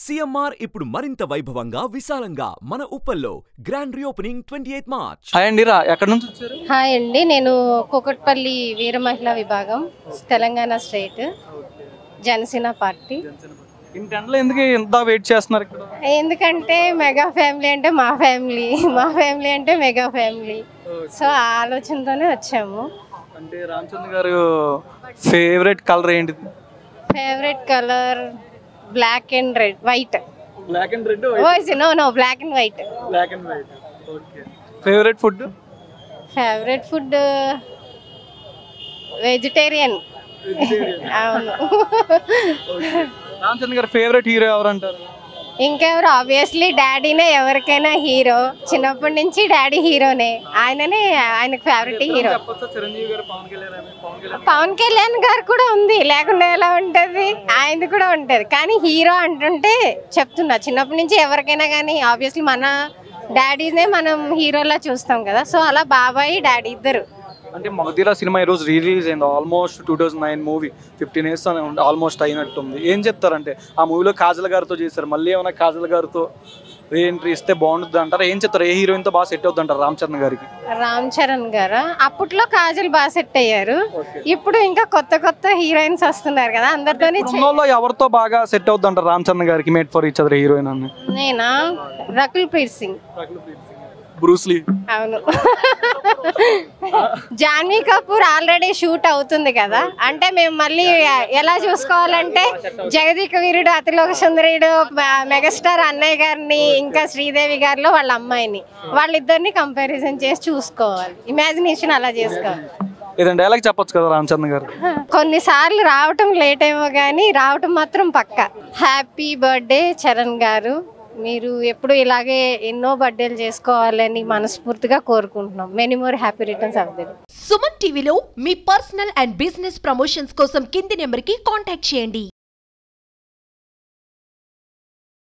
CMR ఇప్పుడు మరింత వైభవంగా విశాలంగా మన ఉప్పల్లో గ్రాండ్ రీఓపెనింగ్ 28 మార్చ్. హాయ్ అండి, ఎక్కడ నుంచి వచ్చారు? హాయ్ అండి, నేను కూకట్పల్లి వీర మహిళా విభాగం, తెలంగాణ స్టేట్, జనసేన పార్టీ. ఇంటెంట్లో ఎందుకు ఇంత వెయిట్ చేస్తున్నారు ఇక్కడ? ఎందుకంటే మెగా ఫ్యామిలీ అంటే మా ఫ్యామిలీ, మా ఫ్యామిలీ అంటే మెగా ఫ్యామిలీ, సో ఆ ఆలోచనతోనే వచ్చాము. అంటే రామచంద్ర గారు ఫేవరెట్ కలర్ ఏంటిది? Favourite colour black and red, white. Black and red? No black and white. Black and white. Okay. Favourite food? Favourite food vegetarian. అవును. రామచంద్ర గారు ఫేవరెట్ హీరో ఎవరు అంటారు? ఇంకెవరు, ఆబ్వియస్లీ డాడీనే ఎవరికైనా హీరో. చిన్నప్పటి నుంచి డాడీ హీరోనే, ఆయనకు ఫేవరెట్ హీరో. చిరంజీవి గారు, పవన్ కళ్యాణ్ గారు కూడా ఉంది, లేకుండా ఎలా ఉంటది, ఆయనది కూడా ఉంటది. కానీ హీరో అంటుంటే చెప్తున్నా, చిన్నప్పటి నుంచి ఎవరికైనా కానీ ఆబ్వియస్లీ మన డాడీనే మనం హీరోలా చూస్తాం కదా, సో అలా బాబాయ్ డాడీ ఇద్దరు. అంటే మగధీర సినిమా ఈరోజు రిలీజ్ అయింది. ఆల్మోస్ట్ 2009 మూవీ, 15 years ఆల్మోస్ట్ అయినట్టుంది. ఏం చెప్తారంటే ఆ మూవీలో కాజల్ గారితో చేశారు, మళ్ళీ ఏమైనా కాజల్ గారితో రీ ఎంట్రీ ఇస్తే బాగుంటుంది అంటారు. ఏం చెప్తారు, ఏ హీరోయిన్తో బాగా సెట్ అవుతుంది అంటారు రామ్ గారికి? రామ్ చరణ్ గారు అప్పట్లో కాజల్ బాగా సెట్ అయ్యారు, ఇప్పుడు ఇంకా కొత్త కొత్త హీరోయిన్స్ వస్తున్నారు కదా, అందరితోనే. ఎవరితో బాగా సెట్ అవుతుంది అంటారు రామ్ గారికి made for each other heroine అని? నేనా, రకుల్ ప్రీత్ సింగ్. బ్రూస్లీ. అవును. జాన్వీ కపూర్ ఆల్రెడీ షూట్ అవుతుంది కదా, అంటే మేము మళ్ళీ ఎలా చూసుకోవాలంటే జగదీక వీరుడు, అతిలోక సుందరుడు, మెగాస్టార్ అన్నయ్య గారిని, ఇంకా శ్రీదేవి గారిలో వాళ్ళ అమ్మాయిని, వాళ్ళిద్దరిని కంపారిజన్ చేసి చూసుకోవాలి, ఇమాజినేషన్ అలా చేసుకోవాలి. ఏదంటే డైలాగ్ చెప్పొచ్చు కదా రామచంద్ర గారు? కొన్నిసార్లు రావటం లేట్ ఏమో కానీ రావటం మాత్రం పక్క. హ్యాపీ బర్త్డే చరణ్ గారు, మీరు ఎప్పుడు ఇలాగే ఎన్నో బర్త్డేలు చేసుకోవాలని మనస్ఫూర్తిగా కోరుకుంటున్నాం. Many more happy returns of the day. Suman టీవీలో మీ పర్సనల్ అండ్ బిజినెస్ ప్రమోషన్స్ కోసం కింది నెంబర్కి కాంటాక్ట్ చేయండి.